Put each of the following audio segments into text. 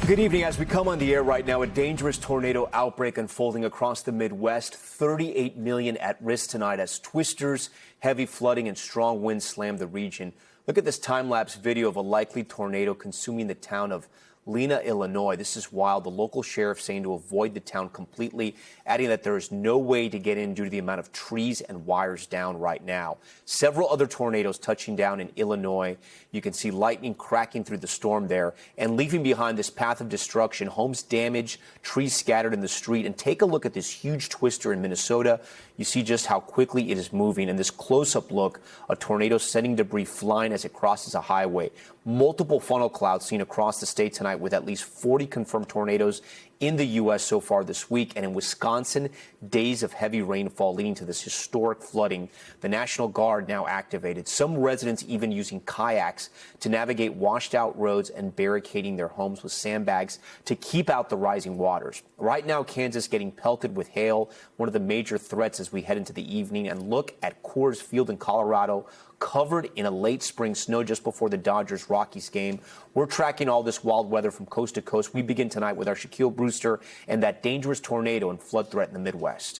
Good evening. As we come on the air right now, a dangerous tornado outbreak unfolding across the Midwest. 38 million at risk tonight as twisters, heavy flooding, and strong winds slam the region. Look at this time-lapse video of a likely tornado consuming the town of Lena, Illinois. This is wild. The local sheriff saying to avoid the town completely, adding that there is no way to get in due to the amount of trees and wires down right now. Several other tornadoes touching down in Illinois. You can see lightning cracking through the storm there and leaving behind this path of destruction, homes damaged, trees scattered in the street. And take a look at this huge twister in Minnesota. You see just how quickly it is moving. And this close-up look, a tornado sending debris flying as it crosses a highway. Multiple funnel clouds seen across the state tonight with at least 40 confirmed tornadoes in the U.S. so far this week. And in Wisconsin, days of heavy rainfall leading to this historic flooding. The National Guard now activated. Some residents even using kayaks to navigate washed out roads and barricading their homes with sandbags to keep out the rising waters. Right now, Kansas getting pelted with hail, one of the major threats as we head into the evening. And look at Coors Field in Colorado, covered in a late spring snow just before the Dodgers-Rockies game. We're tracking all this wild weather from coast to coast. We begin tonight with our Shaquille Brewster and that dangerous tornado and flood threat in the Midwest.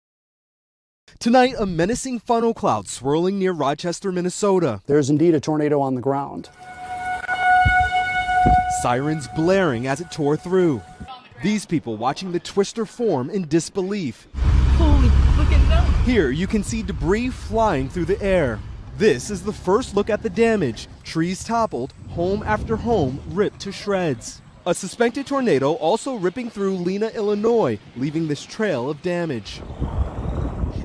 Tonight, a menacing funnel cloud swirling near Rochester, Minnesota. There's indeed a tornado on the ground. Sirens blaring as it tore through. These people watching the twister form in disbelief. Holy, look at that. Here, you can see debris flying through the air. This is the first look at the damage. Trees toppled, home after home ripped to shreds. A suspected tornado also ripping through Lena, Illinois, leaving this trail of damage.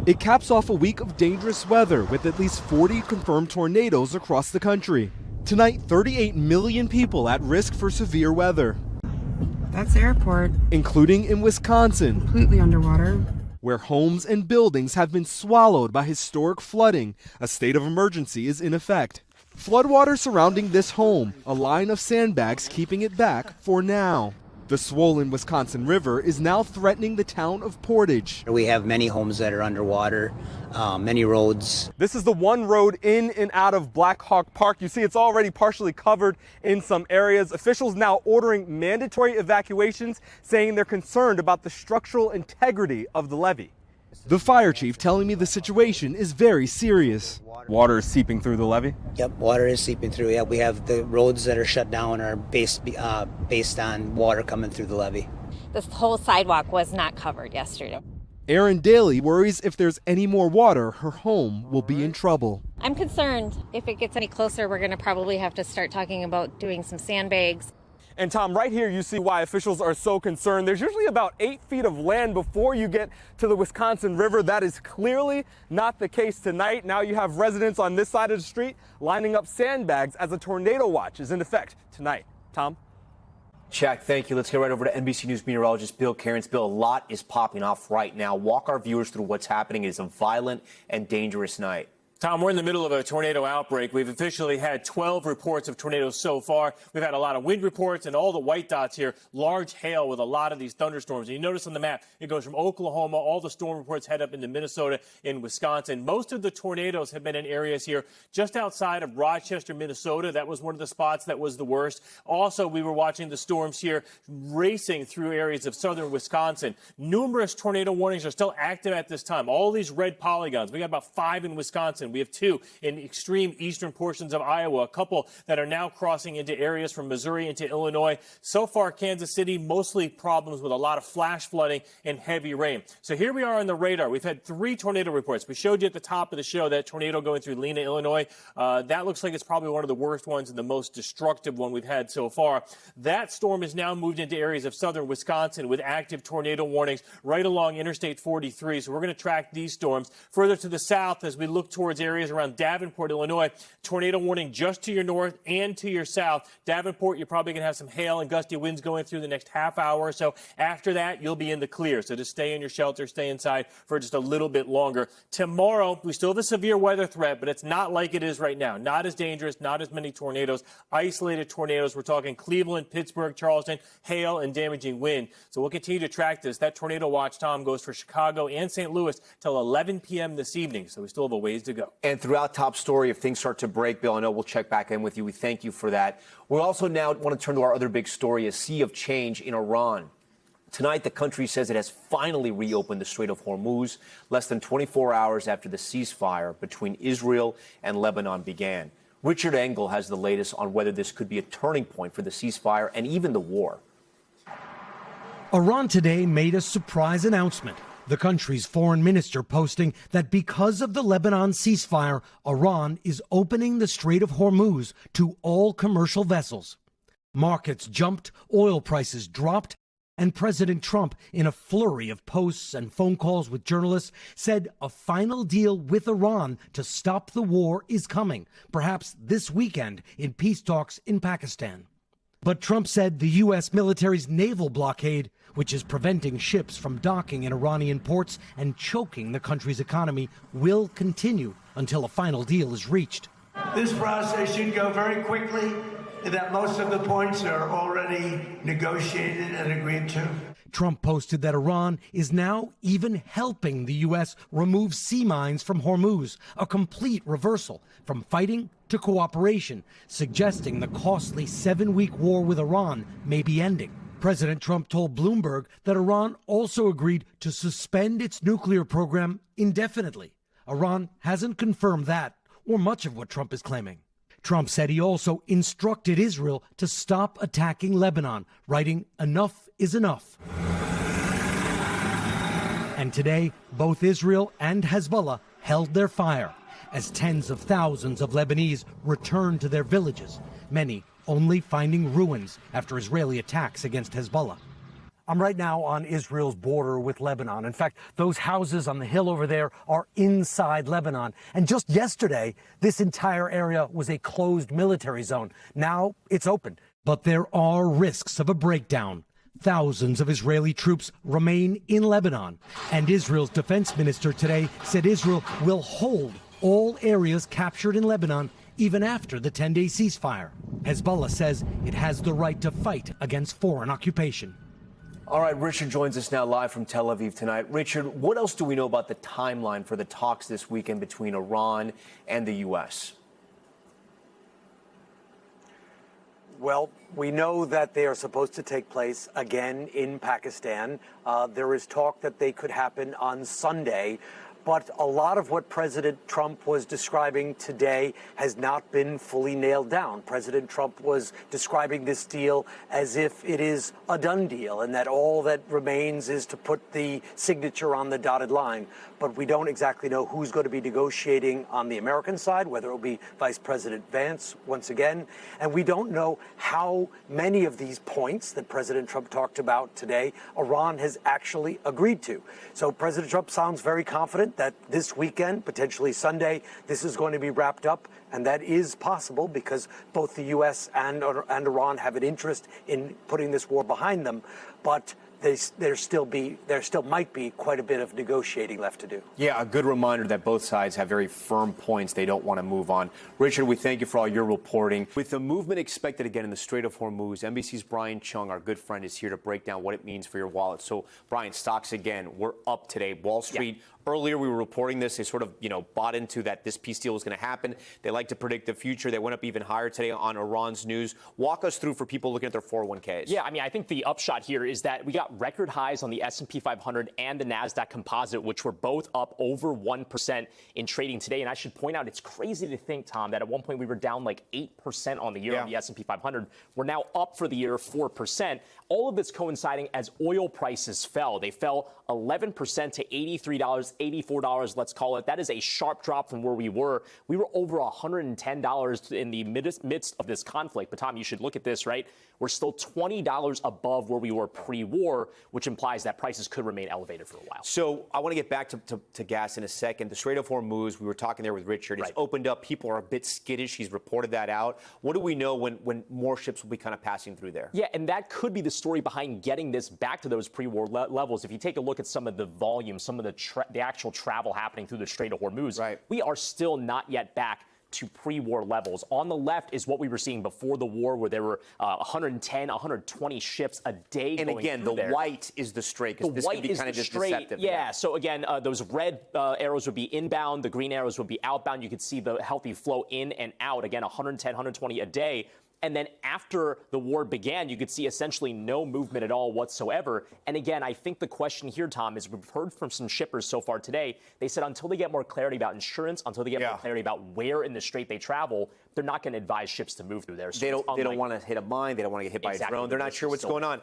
It caps off a week of dangerous weather with at least 40 confirmed tornadoes across the country. Tonight, 38 million people at risk for severe weather. That's the airport. Including in Wisconsin. Completely underwater. Where homes and buildings have been swallowed by historic flooding. A state of emergency is in effect. Floodwater surrounding this home, a line of sandbags keeping it back for now. The swollen Wisconsin River is now threatening the town of Portage. We have many homes that are underwater, many roads. This is the one road in and out of Black Hawk Park. You see it's already partially covered in some areas. Officials now ordering mandatory evacuations, saying they're concerned about the structural integrity of the levee. The fire chief telling me the situation is very serious. Water is seeping through the levee? Yep, water is seeping through. Yeah, we have the roads that are shut down are based on water coming through the levee. This whole sidewalk was not covered yesterday. Erin Daly worries if there's any more water, her home will be in trouble. I'm concerned if it gets any closer, we're going to probably have to start talking about doing some sandbags. And Tom, right here you see why officials are so concerned. There's usually about 8 feet of land before you get to the Wisconsin River. That is clearly not the case tonight. Now you have residents on this side of the street lining up sandbags as a tornado watch is in effect tonight. Tom? Shaq, thank you. Let's get right over to NBC News meteorologist Bill Cairns. Bill, a lot is popping off right now. Walk our viewers through what's happening. It is a violent and dangerous night. Tom, we're in the middle of a tornado outbreak. We've officially had 12 reports of tornadoes so far. We've had a lot of wind reports and all the white dots here, large hail with a lot of these thunderstorms. And you notice on the map, it goes from Oklahoma, all the storm reports head up into Minnesota and Wisconsin. Most of the tornadoes have been in areas here just outside of Rochester, Minnesota. That was one of the spots that was the worst. Also, we were watching the storms here racing through areas of southern Wisconsin. Numerous tornado warnings are still active at this time. All these red polygons. We got about 5 in Wisconsin. We have 2 in extreme eastern portions of Iowa, a couple that are now crossing into areas from Missouri into Illinois. So far, Kansas City, mostly problems with a lot of flash flooding and heavy rain. So here we are on the radar. We've had 3 tornado reports. We showed you at the top of the show that tornado going through Lena, Illinois. That looks like it's probably one of the worst ones and the most destructive one we've had so far. That storm has now moved into areas of southern Wisconsin with active tornado warnings right along Interstate 43. So we're going to track these storms further to the south as we look towards areas around Davenport, Illinois. Tornado warning just to your north and to your south. Davenport, you're probably going to have some hail and gusty winds going through the next half hour or so. After that, you'll be in the clear. So just stay in your shelter, stay inside for just a little bit longer. Tomorrow, we still have a severe weather threat, but it's not like it is right now. Not as dangerous, not as many tornadoes. Isolated tornadoes. We're talking Cleveland, Pittsburgh, Charleston, hail and damaging wind. So we'll continue to track this. That tornado watch, Tom, goes for Chicago and St. Louis till 11 p.m. this evening. So we still have a ways to go. And throughout Top Story, if things start to break, Bill, I know we'll check back in with you. We thank you for that. We also now want to turn to our other big story, a sea of change in Iran. Tonight, the country says it has finally reopened the Strait of Hormuz, less than 24 hours after the ceasefire between Israel and Lebanon began. Richard Engel has the latest on whether this could be a turning point for the ceasefire and even the war. Iran today made a surprise announcement. The country's foreign minister posting that because of the Lebanon ceasefire, Iran is opening the Strait of Hormuz to all commercial vessels. Markets jumped, oil prices dropped, and President Trump, in a flurry of posts and phone calls with journalists, said a final deal with Iran to stop the war is coming, perhaps this weekend in peace talks in Pakistan. But Trump said the U.S. military's naval blockade, which is preventing ships from docking in Iranian ports and choking the country's economy, will continue until a final deal is reached. This process should go very quickly, and that most of the points are already negotiated and agreed to. Trump posted that Iran is now even helping the U.S. remove sea mines from Hormuz, a complete reversal from fighting to cooperation, suggesting the costly 7-week war with Iran may be ending. President Trump told Bloomberg that Iran also agreed to suspend its nuclear program indefinitely. Iran hasn't confirmed that or much of what Trump is claiming. Trump said he also instructed Israel to stop attacking Lebanon, writing, "Enough is enough." And today, both Israel and Hezbollah held their fire as tens of thousands of Lebanese returned to their villages, many only finding ruins after Israeli attacks against Hezbollah. I'm right now on Israel's border with Lebanon. In fact, those houses on the hill over there are inside Lebanon. And just yesterday, this entire area was a closed military zone. Now it's open. But there are risks of a breakdown. Thousands of Israeli troops remain in Lebanon. And Israel's defense minister today said Israel will hold all areas captured in Lebanon even after the 10-day ceasefire. Hezbollah says it has the right to fight against foreign occupation. All right, Richard joins us now live from Tel Aviv tonight. Richard, what else do we know about the timeline for the talks this weekend between Iran and the U.S.? Well, we know that they are supposed to take place again in Pakistan. There is talk that they could happen on Sunday. But a lot of what President Trump was describing today has not been fully nailed down. President Trump was describing this deal as if it is a done deal and that all that remains is to put the signature on the dotted line. But we don't exactly know who's going to be negotiating on the American side, whether it will be Vice President Vance once again. And we don't know how many of these points that President Trump talked about today Iran has actually agreed to. So President Trump sounds very confident that this weekend, potentially Sunday, this is going to be wrapped up. And that is possible because both the U.S. and Iran have an interest in putting this war behind them. But there still might be quite a bit of negotiating left to do. Yeah, a good reminder that both sides have very firm points they don't want to move on. Richard, we thank you for all your reporting. With the movement expected again in the Strait of Hormuz, NBC's Brian Chung, our good friend, is here to break down what it means for your wallet. So, Brian, stocks again, we're up today. Wall Street. Yeah. Earlier, we were reporting this. They sort of, bought into that this peace deal was going to happen. They like to predict the future. They went up even higher today on Iran's news. Walk us through for people looking at their 401ks. Yeah, I think the upshot here is that we got record highs on the S&P 500 and the NASDAQ composite, which were both up over 1% in trading today. And I should point out, it's crazy to think, Tom, that at one point we were down like 8% on the year on the S&P 500. We're now up for the year 4%. All of this coinciding as oil prices fell. They fell 11% to $83, $84, let's call it. That is a sharp drop from where we were. We were over $110 in the midst of this conflict. But, Tom, you should look at this, right? We're still $20 above where we were pre-war, which implies that prices could remain elevated for a while. So I want to get back to gas in a second. The Strait of Hormuz, we were talking there with Richard. It's opened up. People are a bit skittish. He's reported that out. What do we know when more ships will be kind of passing through there? Yeah, and that could be the story behind getting this back to those pre-war levels. If you take a look at some of the volume, some of the actual travel happening through the Strait of Hormuz, we are still not yet back to pre-war levels. On the left is what we were seeing before the war, where there were 110, 120 ships a day. And going again, through the there. white is the straight, because this could be kind of just deceptive. Yeah, so again, those red arrows would be inbound, the green arrows would be outbound. You could see the healthy flow in and out. Again, 110, 120 a day. And then after the war began, you could see essentially no movement at all whatsoever. And again, I think the question here, Tom, is we've heard from some shippers so far today. They said until they get more clarity about insurance, until they get more clarity about where in the strait they travel, they're not going to advise ships to move through there. So they don't want to hit a mine. They don't want to get hit by a drone. They're not sure what's going on.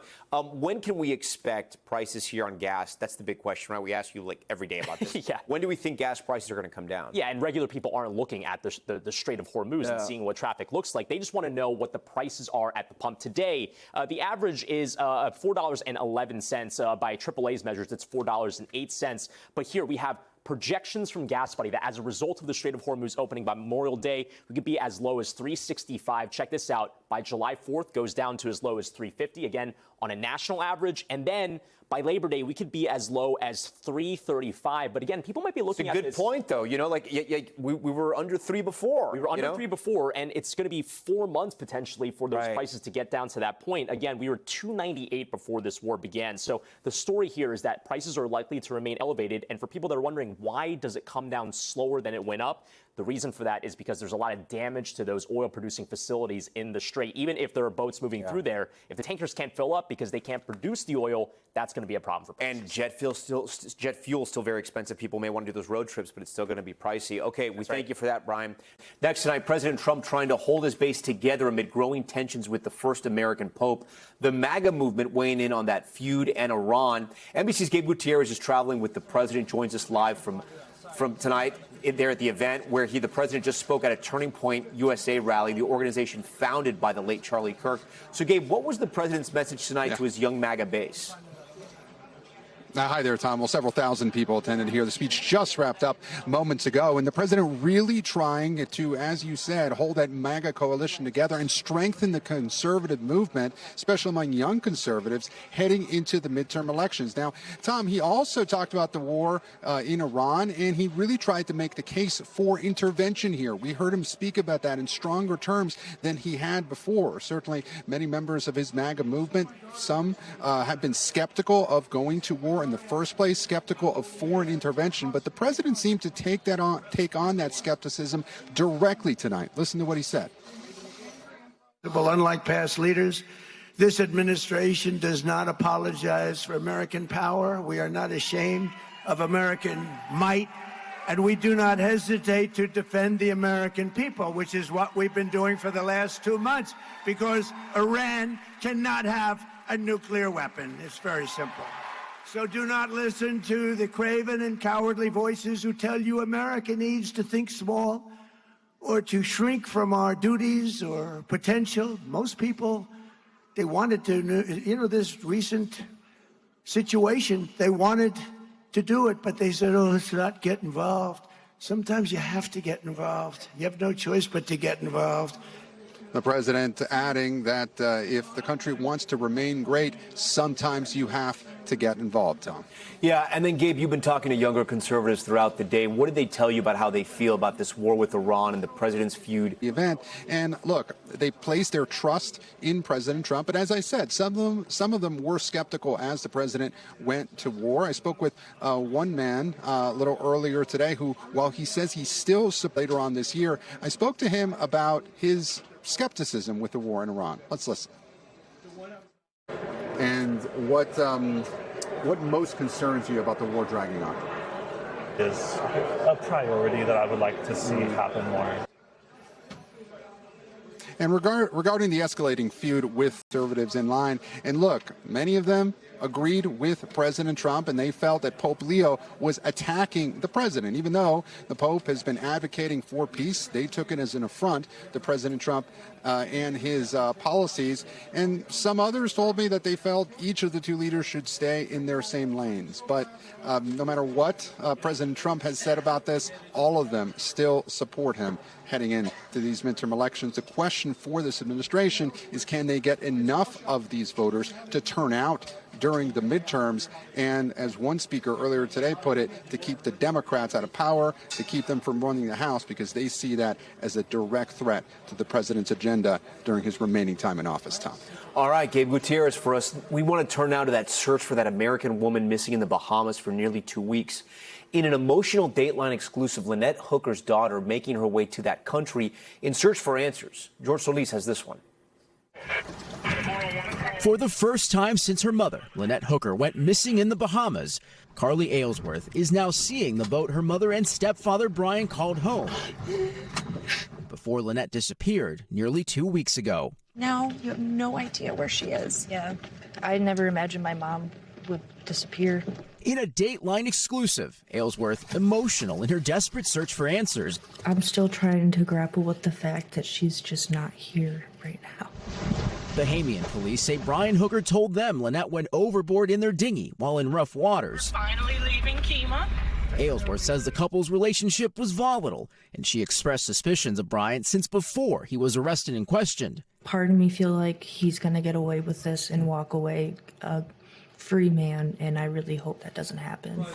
When can we expect prices here on gas? That's the big question, right? We ask you like every day about this. Yeah. When do we think gas prices are going to come down? Yeah, and regular people aren't looking at the Strait of Hormuz and seeing what traffic looks like. They just want to know what the prices are at the pump today. The average is $4.11 by AAA's measures. It's $4.08. But here we have projections from Gas Buddy that as a result of the Strait of Hormuz opening by Memorial Day, we could be as low as $3.65. Check this out. By July 4th, goes down to as low as $3.50, again, on a national average. And then by Labor Day, we could be as low as $3.35. But again, people might be looking at this. It's a good point, though. You know, like we were under 3 before. We were under 3 before, and it's going to be 4 months potentially for those prices to get down to that point. Again, we were $2.98 before this war began. So the story here is that prices are likely to remain elevated. And for people that are wondering, why does it come down slower than it went up? The reason for that is because there's a lot of damage to those oil-producing facilities in the Strait. Even if there are boats moving through there, if the tankers can't fill up because they can't produce the oil, that's going to be a problem for prices. And jet fuel is still very expensive. People may want to do those road trips, but it's still going to be pricey. Okay, we thank you for that, Brian. Next tonight, President Trump trying to hold his base together amid growing tensions with the first American Pope. The MAGA movement weighing in on that feud and Iran. NBC's Gabe Gutierrez is traveling with the president. Joins us live from tonight there at the event where the president just spoke at a Turning Point USA rally, the organization founded by the late Charlie Kirk. So, Gabe, what was the president's message tonight to his young MAGA base? Hi there, Tom. Well, several thousand people attended here. The speech just wrapped up moments ago, and the president really trying to, as you said, hold that MAGA coalition together and strengthen the conservative movement, especially among young conservatives, heading into the midterm elections. Now, Tom, he also talked about the war in Iran, and he really tried to make the case for intervention here. We heard him speak about that in stronger terms than he had before. Certainly, many members of his MAGA movement, some have been skeptical of going to war in the first place, skeptical of foreign intervention, but the president seemed to take on that skepticism directly tonight. Listen to what he said. Unlike past leaders, this administration does not apologize for American power. We are not ashamed of American might, and we do not hesitate to defend the American people, which is what we've been doing for the last 2 months, because Iran cannot have a nuclear weapon. It's very simple. So do not listen to the craven and cowardly voices who tell you America needs to think small or to shrink from our duties or potential. Most people, they wanted to, this recent situation, they wanted to do it, but they said, oh, let's not get involved. Sometimes you have to get involved. You have no choice but to get involved. The president adding that if the country wants to remain great, sometimes you have to get involved, Tom. Yeah, and then, Gabe, you've been talking to younger conservatives throughout the day. What did they tell you about how they feel about this war with Iran and the president's feud? The event, and look, they placed their trust in President Trump. But as I said, some of them were skeptical as the president went to war. I spoke with one man a little earlier today who, while he says he's still later on this year, I spoke to him about his skepticism with the war in Iran. Let's listen. And what most concerns you about the war dragging on? Is a priority that I would like to see happen more. And regarding the escalating feud with conservatives in line, and look, many of them agreed with President Trump, and they felt that Pope Leo was attacking the president. Even though the Pope has been advocating for peace, they took it as an affront to President Trump and his policies. And some others told me that they felt each of the two leaders should stay in their same lanes. But no matter what President Trump has said about this, all of them still support him heading into these midterm elections. The question for this administration is, can they get enough of these voters to turn out during the midterms. And as one speaker earlier today put it, to keep the Democrats out of power, to keep them from running the House, because they see that as a direct threat to the president's agenda during his remaining time in office, Tom. All right, Gabe Gutierrez for us. We want to turn now to that search for that American woman missing in the Bahamas for nearly 2 weeks. In an emotional Dateline exclusive, Lynette Hooker's daughter making her way to that country in search for answers. George Solis has this one. For the first time since her mother, Lynette Hooker, went missing in the Bahamas, Carly Aylesworth is now seeing the boat her mother and stepfather Brian called home before Lynette disappeared nearly 2 weeks ago. Now you have no idea where she is. Yeah, I never imagined my mom would disappear. In a Dateline exclusive, Aylesworth emotional in her desperate search for answers. I'm still trying to grapple with the fact that she's just not here right now. Bahamian police say Brian Hooker told them Lynette went overboard in their dinghy while in rough waters. Finally leaving Kima. Aylesworth says the couple's relationship was volatile, and she expressed suspicions of Brian since before he was arrested and questioned. Part of me feel like he's gonna get away with this and walk away a free man, and I really hope that doesn't happen.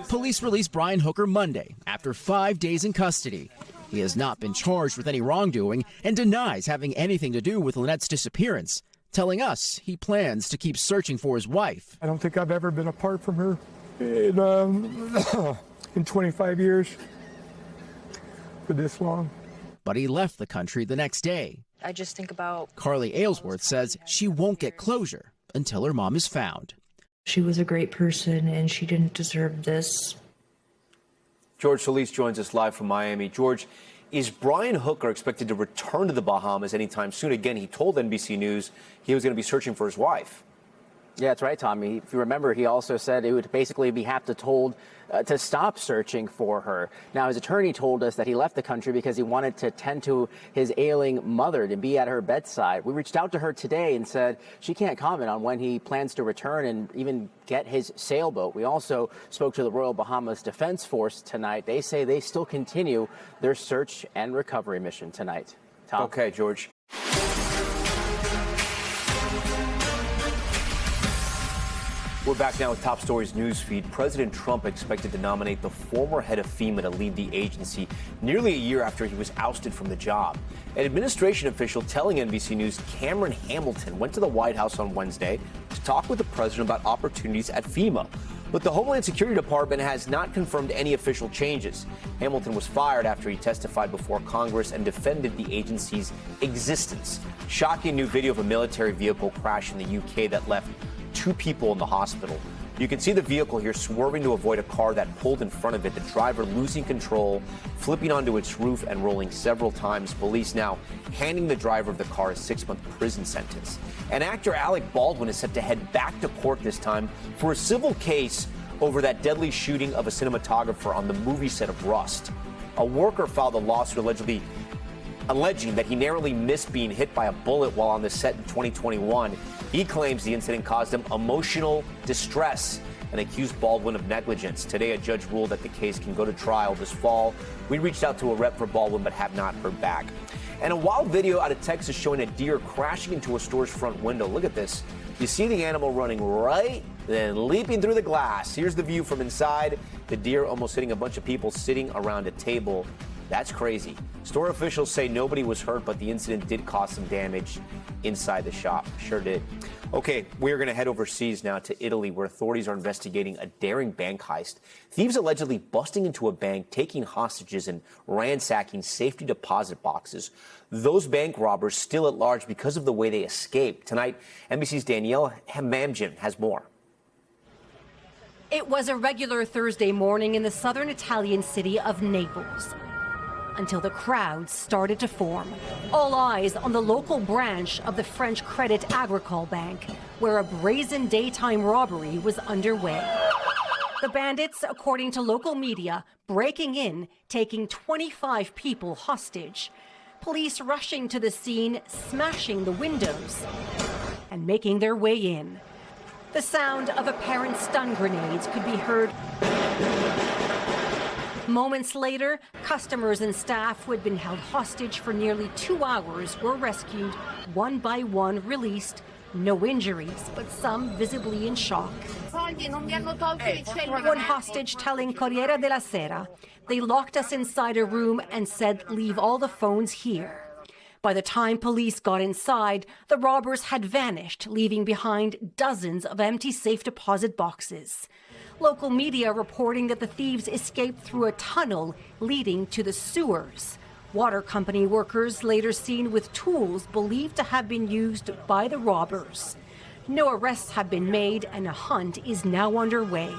Police released Brian Hooker Monday after 5 days in custody. He has not been charged with any wrongdoing and denies having anything to do with Lynette's disappearance, telling us he plans to keep searching for his wife. I don't think I've ever been apart from her in 25 years for this long. But he left the country the next day. I just think about... Carly Aylesworth says she won't get closure until her mom is found. She was a great person and she didn't deserve this. George Solis joins us live from Miami. George, is Brian Hooker expected to return to the Bahamas anytime soon? Again, he told NBC News he was going to be searching for his wife. Yeah, that's right, Tommy. If you remember, he also said it would basically have to stop searching for her. Now, his attorney told us that he left the country because he wanted to tend to his ailing mother, to be at her bedside. We reached out to her today and said she can't comment on when he plans to return and even get his sailboat. We also spoke to the Royal Bahamas Defense Force tonight. They say they still continue their search and recovery mission tonight. Tom? Okay, George. We're back now with Top Stories news feed. President Trump expected to nominate the former head of FEMA to lead the agency nearly a year after he was ousted from the job. An administration official telling NBC News Cameron Hamilton went to the White House on Wednesday to talk with the president about opportunities at FEMA. But the Homeland Security Department has not confirmed any official changes. Hamilton was fired after he testified before Congress and defended the agency's existence. Shocking new video of a military vehicle crash in the UK that left 2 people in the hospital. You can see the vehicle here swerving to avoid a car that pulled in front of it, the driver losing control, flipping onto its roof and rolling several times. Police now handing the driver of the car a 6-month prison sentence. And actor Alec Baldwin is set to head back to court this time for a civil case over that deadly shooting of a cinematographer on the movie set of Rust. A worker filed a lawsuit alleging that he narrowly missed being hit by a bullet while on the set in 2021. He claims the incident caused him emotional distress and accused Baldwin of negligence. Today, a judge ruled that the case can go to trial this fall. We reached out to a rep for Baldwin but have not heard back. And a wild video out of Texas showing a deer crashing into a store's front window. Look at this. You see the animal running right, then leaping through the glass. Here's the view from inside. The deer almost hitting a bunch of people sitting around a table. That's crazy. Store officials say nobody was hurt, but the incident did cause some damage inside the shop. Sure did. Okay, we're going to head overseas now to Italy, where authorities are investigating a daring bank heist. Thieves allegedly busting into a bank, taking hostages, and ransacking safety deposit boxes. Those bank robbers still at large because of the way they escaped. Tonight, NBC's Danielle Hamamjian has more. It was a regular Thursday morning in the southern Italian city of Naples, until the crowds started to form. All eyes on the local branch of the French Credit Agricole Bank, where a brazen daytime robbery was underway. The bandits, according to local media, breaking in, taking 25 people hostage. Police rushing to the scene, smashing the windows, and making their way in. The sound of apparent stun grenades could be heard. Moments later, customers and staff who had been held hostage for nearly 2 hours were rescued, one by one released, No injuries, but some visibly in shock. One hostage telling Corriere della Sera, "They locked us inside a room and said, leave all the phones here." By the time police got inside, the robbers had vanished, leaving behind dozens of empty safe deposit boxes. Local media reporting that the thieves escaped through a tunnel leading to the sewers. Water company workers later seen with tools believed to have been used by the robbers. No arrests have been made and a hunt is now underway.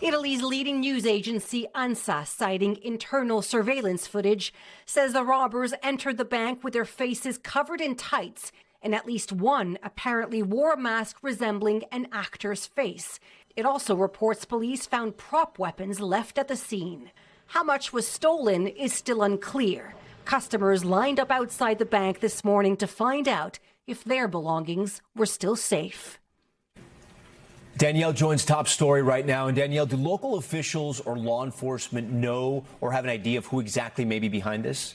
Italy's leading news agency ANSA, citing internal surveillance footage, says the robbers entered the bank with their faces covered in tights, and at least one apparently wore a mask resembling an actor's face. It also reports police found prop weapons left at the scene. How much was stolen is still unclear. Customers lined up outside the bank this morning to find out if their belongings were still safe. Danielle joins Top Story right now. And Danielle, do local officials or law enforcement know or have an idea of who exactly may be behind this?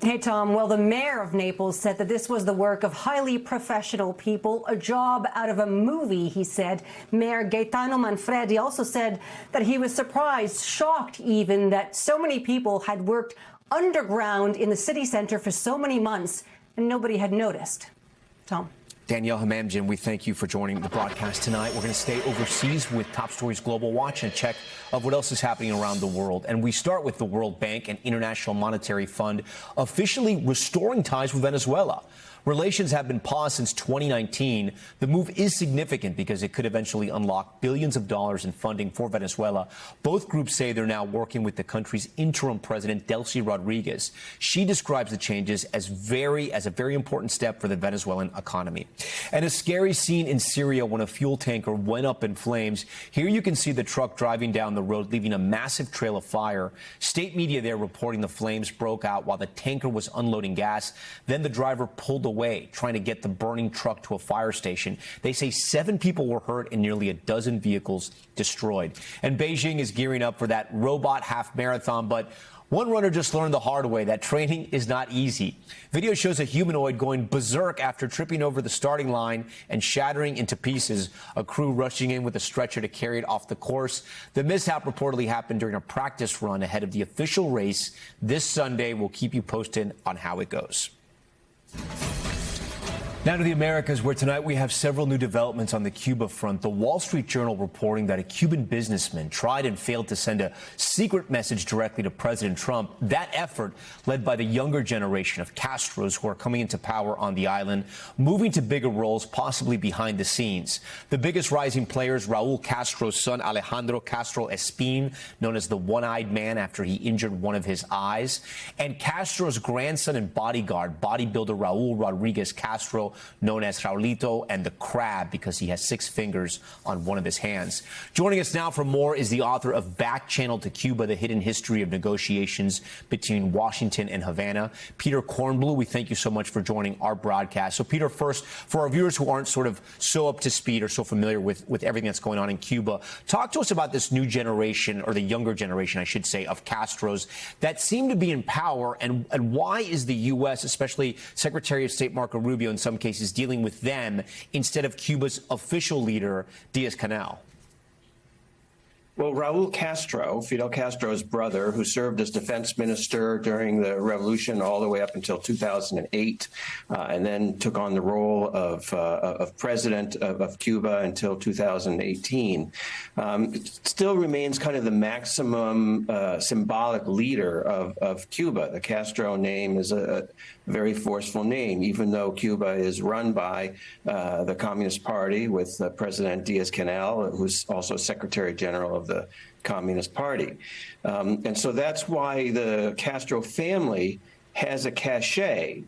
Hey, Tom. Well, the mayor of Naples said that this was the work of highly professional people, a job out of a movie, he said. Mayor Gaetano Manfredi also said that he was surprised, shocked even, that so many people had worked underground in the city center for so many months and nobody had noticed. Tom. Danielle Hamamdjian, we thank you for joining the broadcast tonight. We're going to stay overseas with Top Story's Global Watch and check of what else is happening around the world. And we start with the World Bank and International Monetary Fund officially restoring ties with Venezuela. Relations have been paused since 2019. The move is significant because it could eventually unlock billions of dollars in funding for Venezuela. Both groups say they're now working with the country's interim president, Delcy Rodriguez. She describes the changes as a very important step for the Venezuelan economy. And a scary scene in Syria when a fuel tanker went up in flames. Here you can see the truck driving down the road, leaving a massive trail of fire. State media there reporting the flames broke out while the tanker was unloading gas. Then the driver pulled away, trying to get the burning truck to a fire station. They say 7 people were hurt and nearly a dozen vehicles destroyed. And Beijing is gearing up for that robot half marathon, but one runner just learned the hard way that training is not easy. Video shows a humanoid going berserk after tripping over the starting line and shattering into pieces. A crew rushing in with a stretcher to carry it off the course. The mishap reportedly happened during a practice run ahead of the official race this Sunday. We'll keep you posted on how it goes. Now to the Americas, where tonight we have several new developments on the Cuba front. The Wall Street Journal reporting that a Cuban businessman tried and failed to send a secret message directly to President Trump. That effort led by the younger generation of Castros who are coming into power on the island, moving to bigger roles, possibly behind the scenes. The biggest rising players, Raul Castro's son, Alejandro Castro Espín, known as the one-eyed man after he injured one of his eyes, and Castro's grandson and bodyguard, bodybuilder Raul Rodriguez Castro, known as Raulito and the Crab because he has 6 fingers on one of his hands. Joining us now for more is the author of Back Channel to Cuba, The Hidden History of Negotiations Between Washington and Havana, Peter Kornblue. We thank you so much for joining our broadcast. So, Peter, first, for our viewers who aren't sort of so up to speed or so familiar with everything that's going on in Cuba, talk to us about this new generation, or the younger generation, I should say, of Castros that seem to be in power, and why is the U.S., especially Secretary of State Marco Rubio in some cases, dealing with them instead of Cuba's official leader, Diaz-Canel? Well, Raul Castro, Fidel Castro's brother, who served as defense minister during the revolution all the way up until 2008, and then took on the role of president of Cuba until 2018, still remains kind of the maximum symbolic leader of Cuba. The Castro name is a very forceful name, even though Cuba is run by the Communist Party with President Diaz-Canel, who's also Secretary General of the Communist Party. And so that's why the Castro family has a cachet.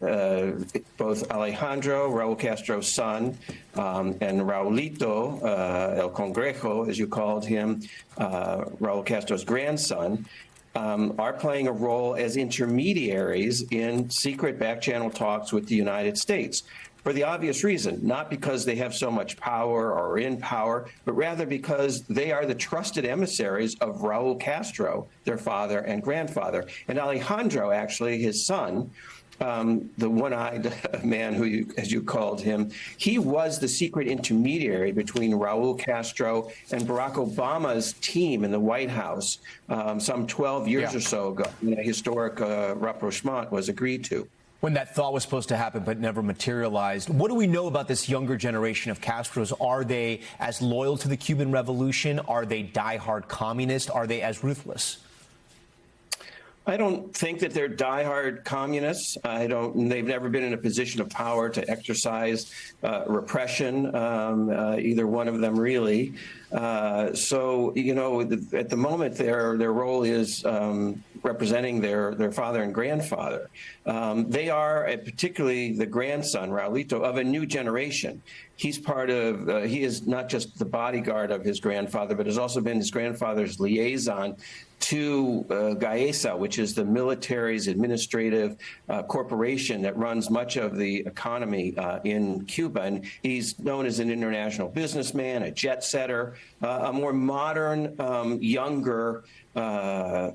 Both Alejandro, Raul Castro's son, and Raulito, El Congrejo, as you called him, Raul Castro's grandson, are playing a role as intermediaries in secret back-channel talks with the United States. For the obvious reason, not because they have so much power or are in power, but rather because they are the trusted emissaries of Raul Castro, their father and grandfather. And Alejandro, actually, his son, the one-eyed man who, as you called him, he was the secret intermediary between Raul Castro and Barack Obama's team in the White House some 12 years or so ago. When a historic rapprochement was agreed to. When that thought was supposed to happen but never materialized. What do we know about this younger generation of Castros? Are they as loyal to the Cuban Revolution? Are they diehard communist? Are they as ruthless? I don't think that they're diehard communists. They've never been in a position of power to exercise repression, either one of them really. So, you know, at the moment, their role is representing their father and grandfather. They are, particularly the grandson, Raulito, of a new generation. He's he is not just the bodyguard of his grandfather, but has also been his grandfather's liaison to GAESA, which is the military's administrative corporation that runs much of the economy in Cuba. And he's known as an international businessman, a jet setter, a more modern, younger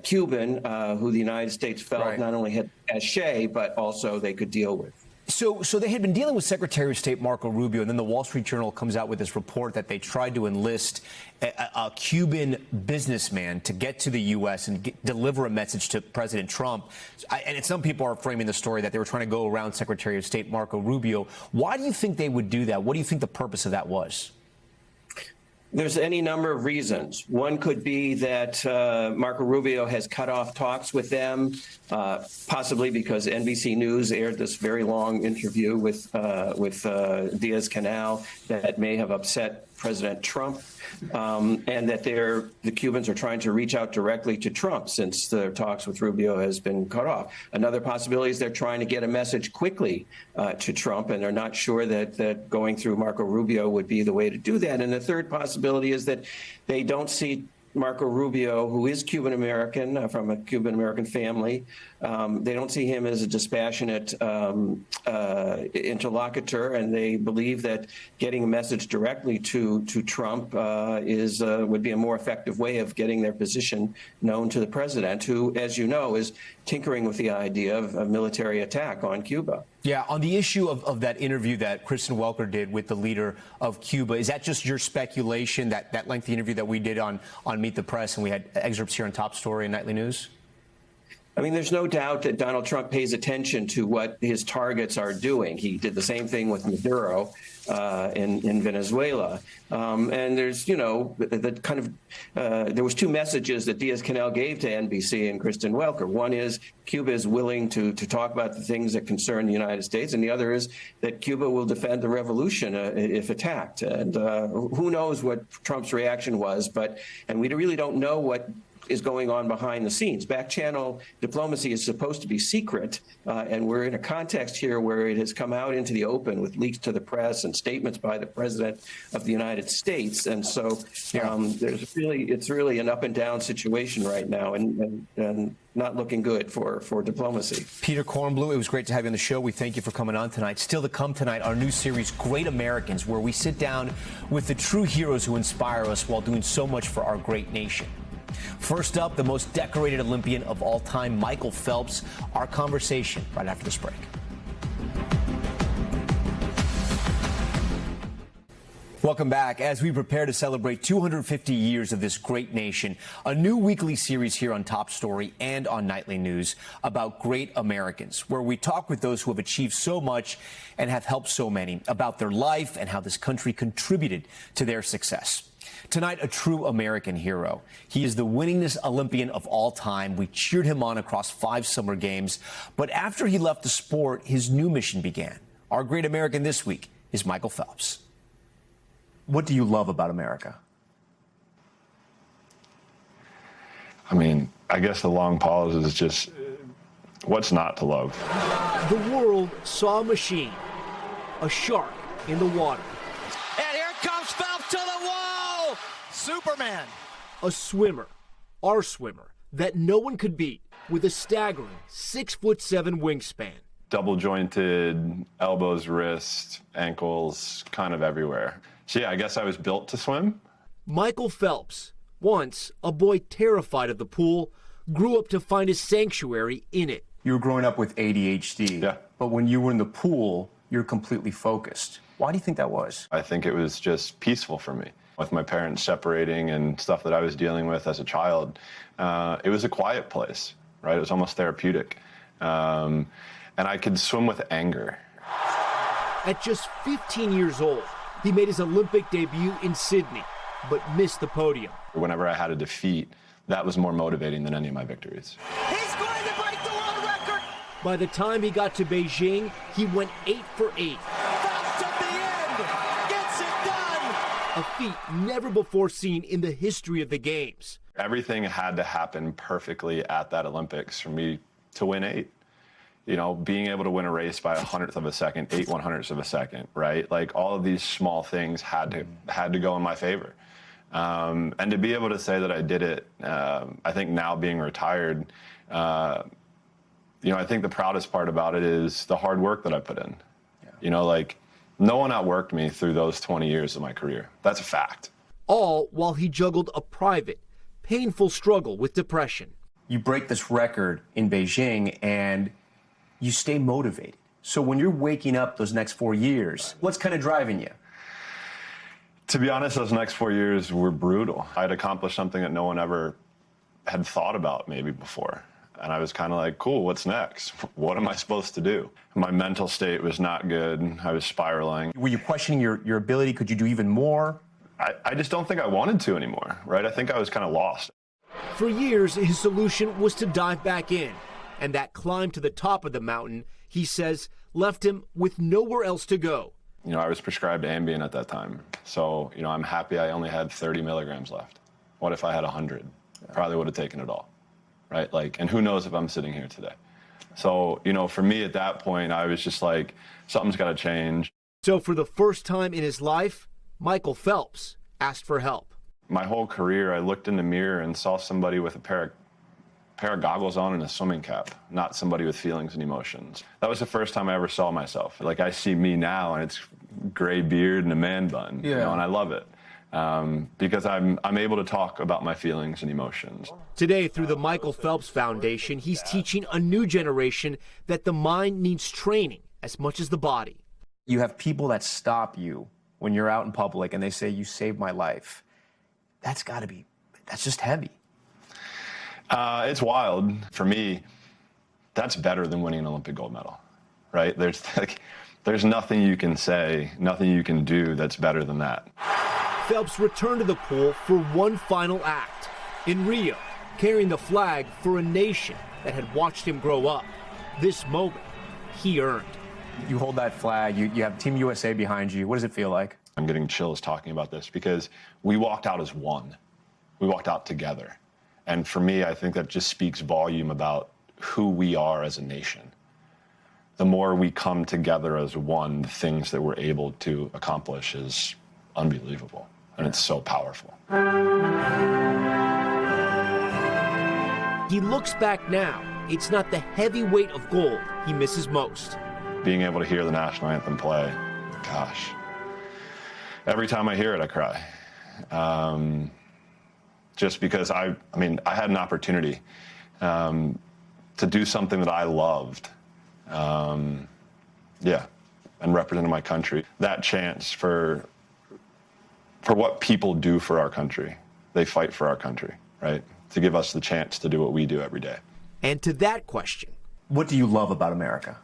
Cuban who the United States felt not only had cachet, but also they could deal with. So they had been dealing with Secretary of State Marco Rubio, and then the Wall Street Journal comes out with this report that they tried to enlist a Cuban businessman to get to the U.S. and deliver a message to President Trump. And some people are framing the story that they were trying to go around Secretary of State Marco Rubio. Why do you think they would do that? What do you think the purpose of that was? There's any number of reasons. One could be that Marco Rubio has cut off talks with them, possibly because NBC News aired this very long interview with Diaz-Canel that may have upset President Trump, and that the Cubans are trying to reach out directly to Trump since the talks with Rubio has been cut off. Another possibility is they're trying to get a message quickly to Trump, and they're not sure that going through Marco Rubio would be the way to do that. And the third possibility is that they don't see Marco Rubio, who is Cuban-American, from a Cuban-American family. They don't see him as a dispassionate interlocutor, and they believe that getting a message directly to Trump would be a more effective way of getting their position known to the president, who, as you know, is tinkering with the idea of a military attack on Cuba. Yeah, on the issue of that interview that Kristen Welker did with the leader of Cuba, is that just your speculation, that lengthy interview that we did on Meet the Press, and we had excerpts here on Top Story and Nightly News? I mean, there's no doubt that Donald Trump pays attention to what his targets are doing. He did the same thing with Maduro in Venezuela. And there's, you know, there was two messages that Diaz-Canel gave to NBC and Kristen Welker. One is Cuba is willing to talk about the things that concern the United States, and the other is that Cuba will defend the revolution if attacked. And who knows what Trump's reaction was, and we really don't know what is going on behind the scenes. Back channel diplomacy is supposed to be secret, and we're in a context here where it has come out into the open with leaks to the press and statements by the President of the United States. And so it's really an up and down situation right now, and not looking good for diplomacy. Peter Kornblue, it was great to have you on the show. We thank you for coming on tonight. Still to come tonight, our new series, Great Americans, where we sit down with the true heroes who inspire us while doing so much for our great nation. First up, the most decorated Olympian of all time, Michael Phelps. Our conversation right after this break. Welcome back. As we prepare to celebrate 250 years of this great nation, a new weekly series here on Top Story and on Nightly News about great Americans, where we talk with those who have achieved so much and have helped so many about their life and how this country contributed to their success. Tonight, a true American hero. He is the winningest Olympian of all time. We cheered him on across 5 summer games. But after he left the sport, his new mission began. Our great American this week is Michael Phelps. What do you love about America? I mean, I guess the long pause is just what's not to love. The world saw a machine, a shark in the water. And here comes Phelps to the wall! Superman! A swimmer, our swimmer, that no one could beat, with a staggering 6'7" wingspan. Double jointed, elbows, wrists, ankles, kind of everywhere. So yeah, I guess I was built to swim. Michael Phelps, once a boy terrified of the pool, grew up to find his sanctuary in it. You were growing up with ADHD. Yeah. But when you were in the pool, you're completely focused. Why do you think that was? I think it was just peaceful for me. With my parents separating and stuff that I was dealing with as a child, it was a quiet place, right? It was almost therapeutic. And I could swim with anger. At just 15 years old, he made his Olympic debut in Sydney, but missed the podium. Whenever I had a defeat, that was more motivating than any of my victories. He's going to break the world record. By the time he got to Beijing, he went 8 for 8. Phelps at the end gets it done. A feat never before seen in the history of the Games. Everything had to happen perfectly at that Olympics for me to win 8. You know, being able to win a race by 100th of a second, 8 100ths of a second, right? Like all of these small things had to go in my favor. And to be able to say that I did it, I think now being retired, you know, I think the proudest part about it is the hard work that I put in. Yeah. You know, like no one outworked me through those 20 years of my career. That's a fact. All while he juggled a private, painful struggle with depression. You break this record in Beijing and you stay motivated. So when you're waking up those next 4 years, what's kind of driving you? To be honest, those next 4 years were brutal. I'd accomplished something that no one ever had thought about maybe before. And I was kind of like, cool, what's next? What am I supposed to do? My mental state was not good. I was spiraling. Were you questioning your ability? Could you do even more? I just don't think I wanted to anymore, right? I think I was kind of lost. For years, his solution was to dive back in. And that climb to the top of the mountain, he says, left him with nowhere else to go. You know, I was prescribed Ambien at that time. So, you know, I'm happy I only had 30 milligrams left. What if I had 100? Probably would have taken it all, right? Like, and who knows if I'm sitting here today. So, you know, for me at that point, I was just like, something's got to change. So for the first time in his life, Michael Phelps asked for help. My whole career, I looked in the mirror and saw somebody with a pair of goggles on and a swimming cap, not somebody with feelings and emotions. That was the first time I ever saw myself. Like I see me now and it's gray beard and a man bun, you know, and I love it because I'm able to talk about my feelings and emotions. Today, through the Michael Phelps Foundation, he's teaching a new generation that the mind needs training as much as the body. You have people that stop you when you're out in public and they say, you saved my life. That's just heavy. It's wild. For me, that's better than winning an Olympic gold medal, right? There's nothing you can say, nothing you can do that's better than that. Phelps returned to the pool for one final act. In Rio, carrying the flag for a nation that had watched him grow up. This moment, he earned. You hold that flag, you have Team USA behind you. What does it feel like? I'm getting chills talking about this because we walked out as one. We walked out together. And for me, I think that just speaks volume about who we are as a nation. The more we come together as one, the things that we're able to accomplish is unbelievable. And it's so powerful. He looks back now. It's not the heavy weight of gold he misses most. Being able to hear the national anthem play, gosh. Every time I hear it, I cry. Just because I had an opportunity to do something that I loved, and represented my country. That chance for what people do for our country. They fight for our country, right? To give us the chance to do what we do every day. And to that question, what do you love about America?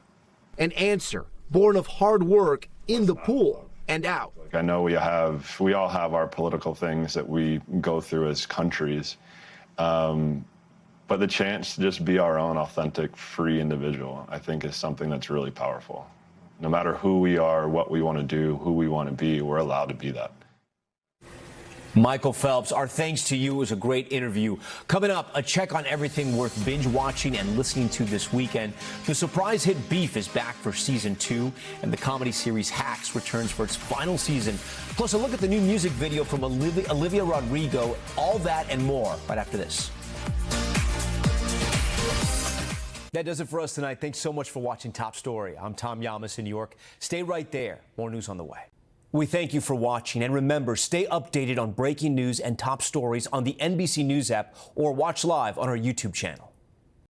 An answer born of hard work in the pool and out. I know we all have our political things that we go through as countries, but the chance to just be our own authentic, free individual, I think is something that's really powerful. No matter who we are, what we want to do, who we want to be, we're allowed to be that. Michael Phelps, our thanks to you. It was a great interview. Coming up, a check on everything worth binge watching and listening to this weekend. The surprise hit Beef is back for season 2, and the comedy series Hacks returns for its final season. Plus, a look at the new music video from Olivia Rodrigo. All that and more right after this. That does it for us tonight. Thanks so much for watching Top Story. I'm Tom Llamas in New York. Stay right there. More news on the way. We thank you for watching, and remember, stay updated on breaking news and top stories on the NBC News app or watch live on our YouTube channel.